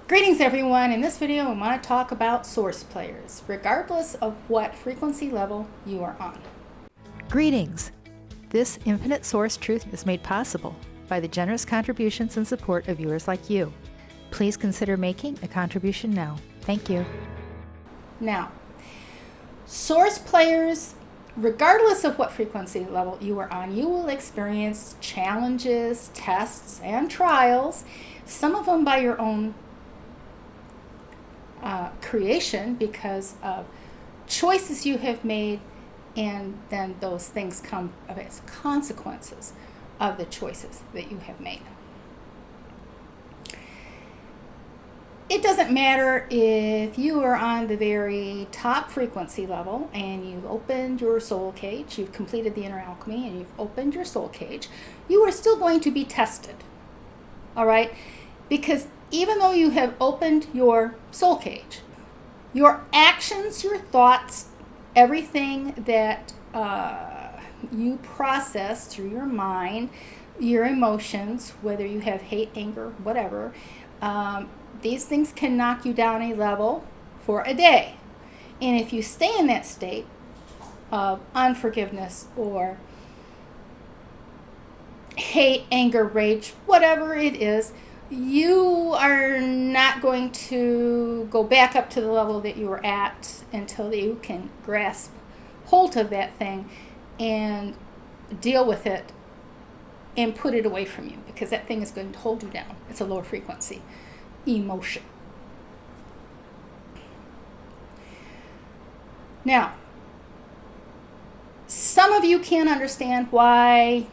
Greetings everyone. In this video I want to talk about source players, regardless of what frequency level you are on. Greetings! This infinite source truth is made possible by the generous contributions and support of viewers like you. Please consider making a contribution now. Thank you. Now, source players, regardless of what frequency level you are on, you will experience challenges, tests, and trials, some of them by your own creation because of choices you have made, and then those things come as consequences of the choices that you have made. It doesn't matter if you are on the very top frequency level and you've opened your soul cage, you've completed the inner alchemy and you've opened your soul cage, you are still going to be tested. All right? Because even though you have opened your soul cage, your actions, your thoughts, everything that you process through your mind, your emotions, whether you have hate, anger, whatever, these things can knock you down a level for a day. And if you stay in that state of unforgiveness or hate, anger, rage, whatever it is, you are not going to go back up to the level that you were at until you can grasp hold of that thing and deal with it and put it away from you, because that thing is going to hold you down. It's a lower frequency emotion. Now, some of you can't understand why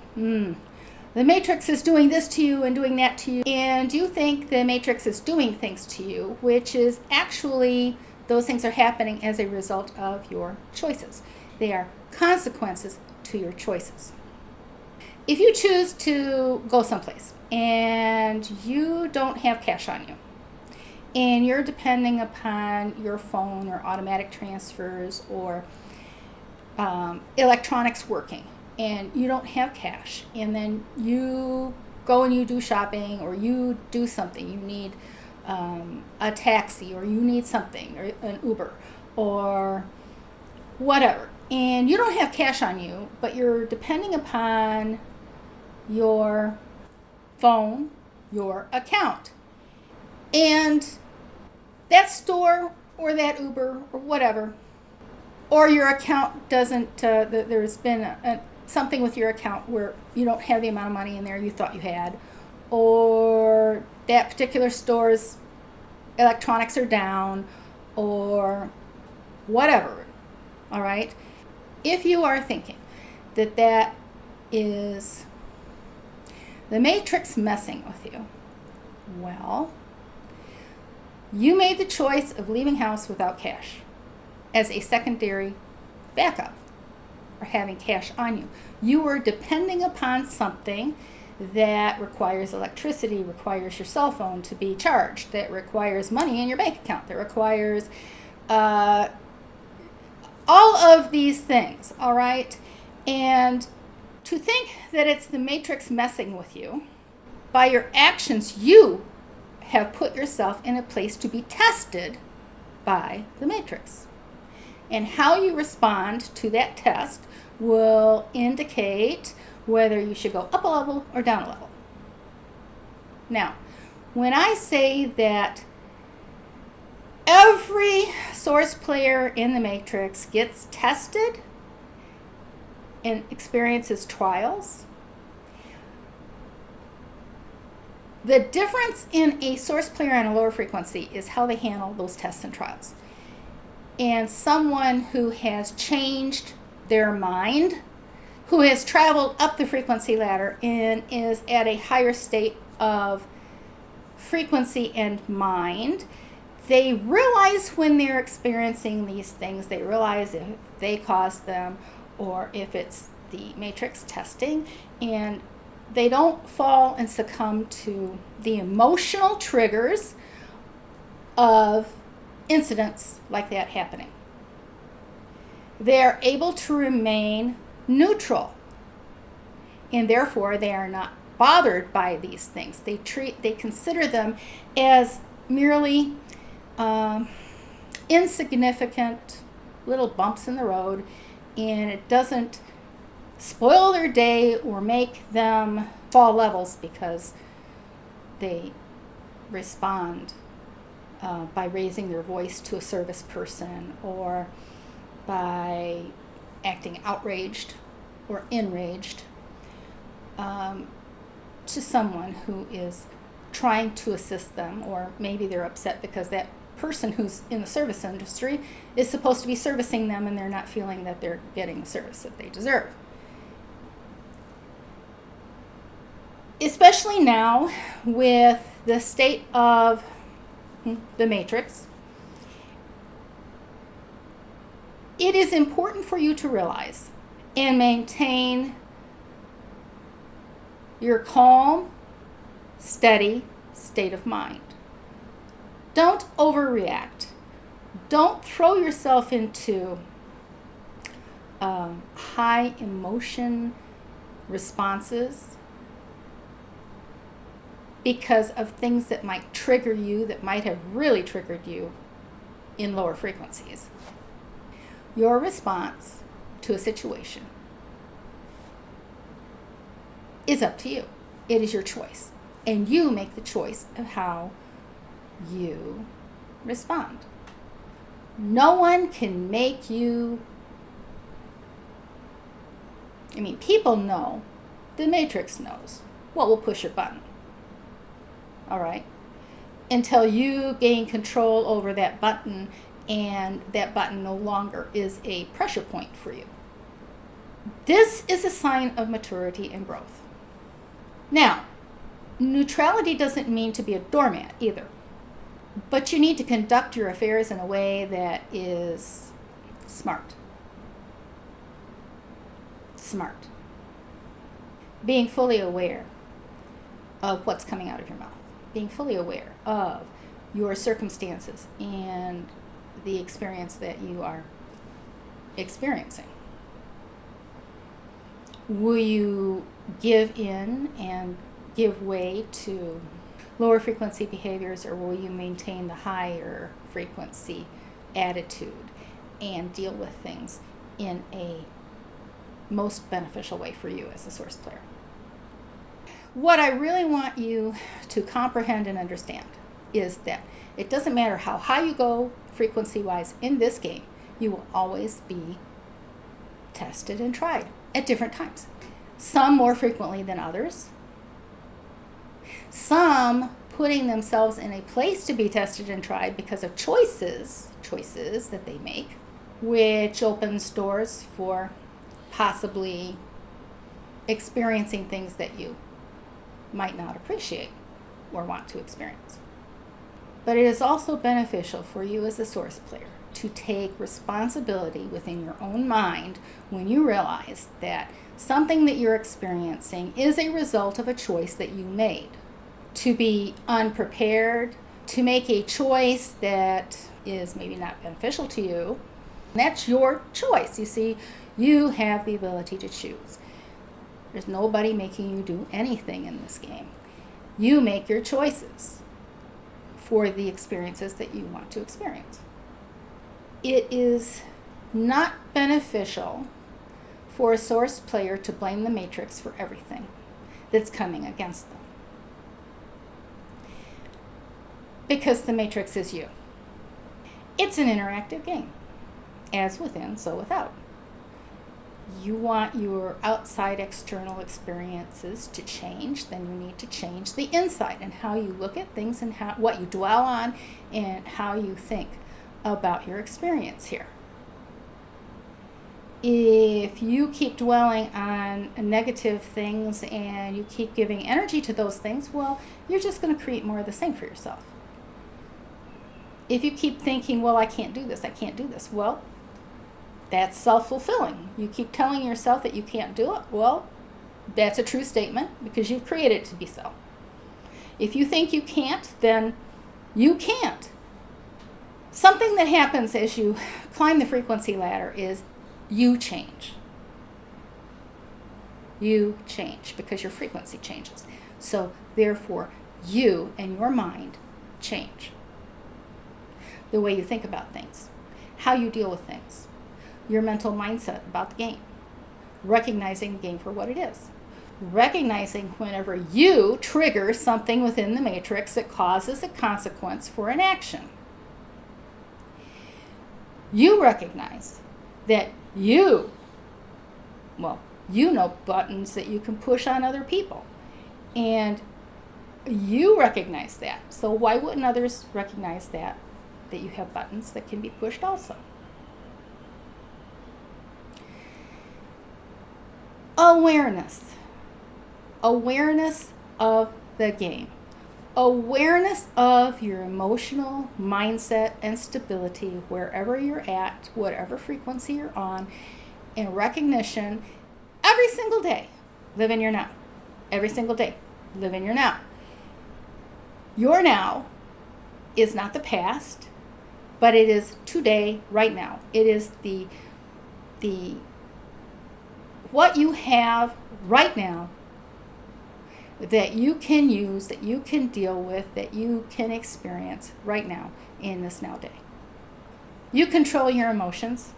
the Matrix is doing this to you and doing that to you, and you think the Matrix is doing things to you, which is actually those things are happening as a result of your choices. They are consequences to your choices. If you choose to go someplace and you don't have cash on you, and you're depending upon your phone or automatic transfers or electronics working, and you don't have cash, and then you go and you do shopping or you do something, you need a taxi or you need something, or an Uber or whatever, and you don't have cash on you, but you're depending upon your phone, your account, and that store or that Uber or whatever, or your account doesn't, there's been something with your account where you don't have the amount of money in there you thought you had, or that particular store's electronics are down, or whatever. All right? If you are thinking that that is the Matrix messing with you, well, you made the choice of leaving house without cash as a secondary backup, or having cash on you. You were depending upon something that requires electricity, requires your cell phone to be charged, that requires money in your bank account, that requires all of these things, all right? And to think that it's the Matrix messing with you, by your actions, you have put yourself in a place to be tested by the Matrix. And how you respond to that test will indicate whether you should go up a level or down a level. Now, when I say that every source player in the Matrix gets tested and experiences trials, the difference in a source player on a lower frequency is how they handle those tests and trials. And someone who has changed their mind, who has traveled up the frequency ladder and is at a higher state of frequency and mind, they realize when they're experiencing these things, they realize if they caused them or if it's the Matrix testing, and they don't fall and succumb to the emotional triggers of incidents like that happening. They're able to remain neutral, and therefore they are not bothered by these things. They consider them as merely insignificant little bumps in the road, and it doesn't spoil their day or make them fall levels because they respond by raising their voice to a service person or by acting outraged or enraged to someone who is trying to assist them, or maybe they're upset because that person who's in the service industry is supposed to be servicing them and they're not feeling that they're getting the service that they deserve. Especially now with the state of the matrix, it is important for you to realize and maintain your calm, steady state of mind. Don't overreact. Don't throw yourself into high emotion responses because of things that might trigger you, that might have really triggered you in lower frequencies. Your response to a situation is up to you. It is your choice. And you make the choice of how you respond. No one can make you. People know, the Matrix knows what will push your button. All right? Until you gain control over that button and that button no longer is a pressure point for you. This is a sign of maturity and growth. Now, neutrality doesn't mean to be a doormat either. But you need to conduct your affairs in a way that is smart. Smart. Being fully aware of what's coming out of your mouth. Being fully aware of your circumstances and the experience that you are experiencing. Will you give in and give way to lower frequency behaviors, or will you maintain the higher frequency attitude and deal with things in a most beneficial way for you as a source player? What I really want you to comprehend and understand is that it doesn't matter how high you go frequency-wise in this game, you will always be tested and tried at different times. Some more frequently than others. Some putting themselves in a place to be tested and tried because of choices that they make, which opens doors for possibly experiencing things that you might not appreciate or want to experience. But it is also beneficial for you as a source player to take responsibility within your own mind when you realize that something that you're experiencing is a result of a choice that you made. To be unprepared, to make a choice that is maybe not beneficial to you, that's your choice. You see, you have the ability to choose. There's nobody making you do anything in this game. You make your choices for the experiences that you want to experience. It is not beneficial for a source player to blame the Matrix for everything that's coming against them. Because the Matrix is you. It's an interactive game. As within, so without. You want your outside external experiences to change, then you need to change the inside and how you look at things and what you dwell on and how you think about your experience here. If you keep dwelling on negative things and you keep giving energy to those things, well, you're just going to create more of the same for yourself. If you keep thinking, well, I can't do this, well, that's self-fulfilling. You keep telling yourself that you can't do it, well, that's a true statement because you've created it to be so. If you think you can't, then you can't. Something that happens as you climb the frequency ladder is you change. You change because your frequency changes. So therefore, you and your mind change. the way you think about things, how you deal with things, your mental mindset about the game, recognizing the game for what it is, recognizing whenever you trigger something within the matrix that causes a consequence for an action. You recognize that you know buttons that you can push on other people. And you recognize that. So why wouldn't others recognize that you have buttons that can be pushed also? Awareness. Awareness of the game. Awareness of your emotional mindset and stability wherever you're at, whatever frequency you're on, and recognition every single day. Live in your now. Every single day. Live in your now. Your now is not the past, but it is today, right now. It is the what you have right now that you can use, that you can deal with, that you can experience right now in this now day. You control your emotions.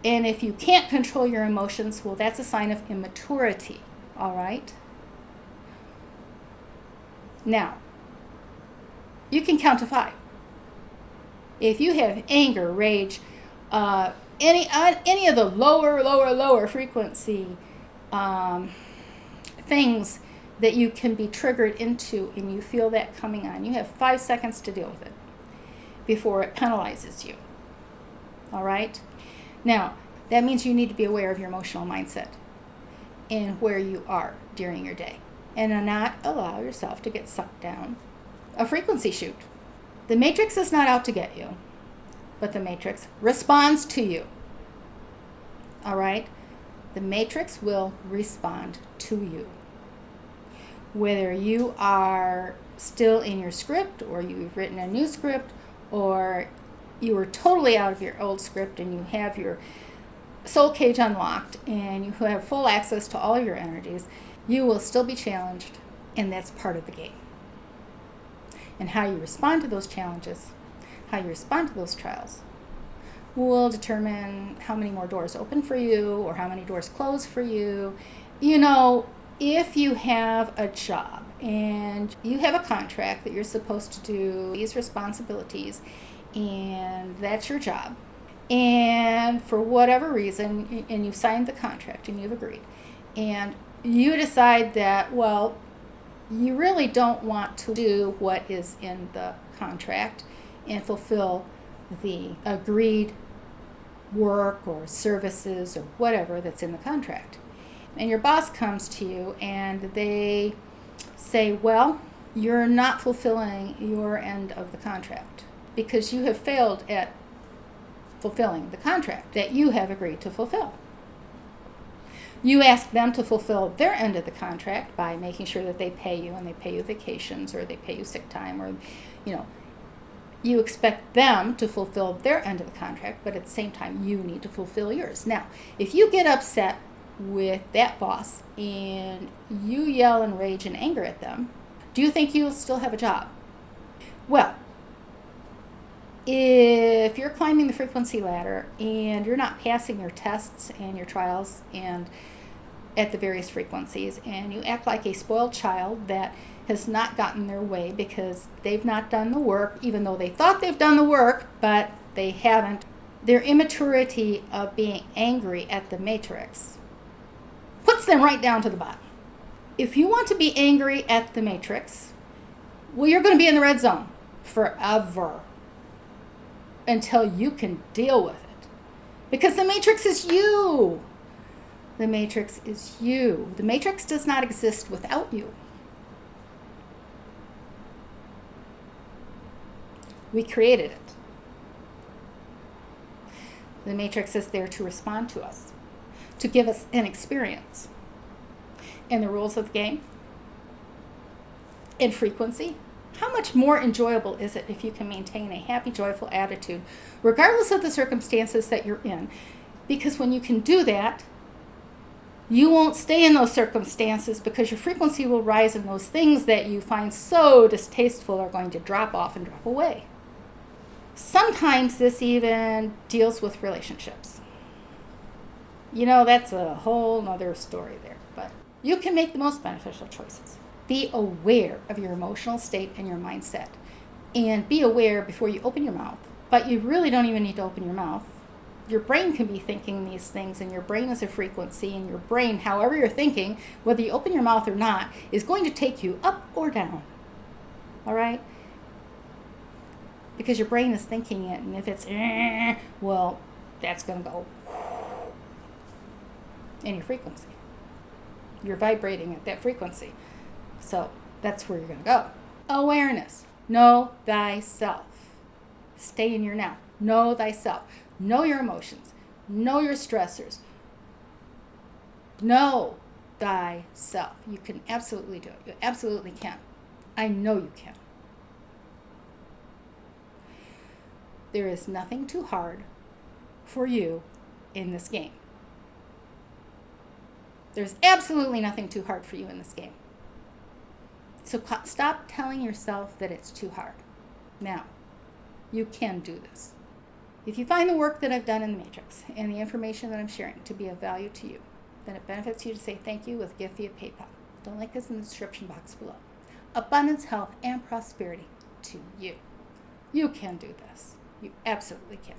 And if you can't control your emotions, well, that's a sign of immaturity, all right? Now, you can count to 5. If you have anger, rage, any of the lower frequency things that you can be triggered into, and you feel that coming on, you have 5 seconds to deal with it before it penalizes you. All right? Now, that means you need to be aware of your emotional mindset and where you are during your day, and not allow yourself to get sucked down a frequency chute. The matrix is not out to get you, but the matrix responds to you. All right? The matrix will respond to you. Whether you are still in your script, or you've written a new script, or you are totally out of your old script and you have your soul cage unlocked and you have full access to all your energies, you will still be challenged, and that's part of the game. And how you respond to those challenges, how you respond to those trials, will determine how many more doors open for you or how many doors close for you. You know, if you have a job and you have a contract that you're supposed to do these responsibilities, and that's your job, and for whatever reason, and you've signed the contract and you've agreed, and you decide that, well, you really don't want to do what is in the contract and fulfill the agreed work or services or whatever that's in the contract. And your boss comes to you and they say, well, you're not fulfilling your end of the contract because you have failed at fulfilling the contract that you have agreed to fulfill. You ask them to fulfill their end of the contract by making sure that they pay you, and they pay you vacations, or they pay you sick time, or, you expect them to fulfill their end of the contract, but at the same time, you need to fulfill yours. Now, if you get upset with that boss and you yell and rage and anger at them, do you think you'll still have a job? Well, if you're climbing the frequency ladder and you're not passing your tests and your trials and at the various frequencies, and you act like a spoiled child that has not gotten their way because they've not done the work, even though they thought they've done the work, but they haven't, their immaturity of being angry at the matrix puts them right down to the bottom. If you want to be angry at the matrix, well, you're going to be in the red zone forever until you can deal with it. Because the matrix is you. The matrix is you. The matrix does not exist without you. We created it. The matrix is there to respond to us, to give us an experience. And the rules of the game and frequency, how much more enjoyable is it if you can maintain a happy, joyful attitude, regardless of the circumstances that you're in? Because when you can do that, you won't stay in those circumstances because your frequency will rise and those things that you find so distasteful are going to drop off and drop away. Sometimes this even deals with relationships. That's a whole nother story there, but you can make the most beneficial choices. Be aware of your emotional state and your mindset, and be aware before you open your mouth. But you really don't even need to open your mouth. Your brain can be thinking these things, and your brain is a frequency, and your brain, however you're thinking, whether you open your mouth or not, is going to take you up or down. All right? Because your brain is thinking it, and if it's, well, that's going to go in your frequency. You're vibrating at that frequency. So that's where you're going to go. Awareness. Know thyself. Stay in your now. Know thyself. Know your emotions. Know your stressors. Know thyself. You can absolutely do it. You absolutely can. I know you can. There is nothing too hard for you in this game. There's absolutely nothing too hard for you in this game. So stop telling yourself that it's too hard. Now, you can do this. If you find the work that I've done in the Matrix and the information that I'm sharing to be of value to you, then it benefits you to say thank you with a gift via PayPal. The link is in the description box below. Abundance, health, and prosperity to you. You can do this. You absolutely can.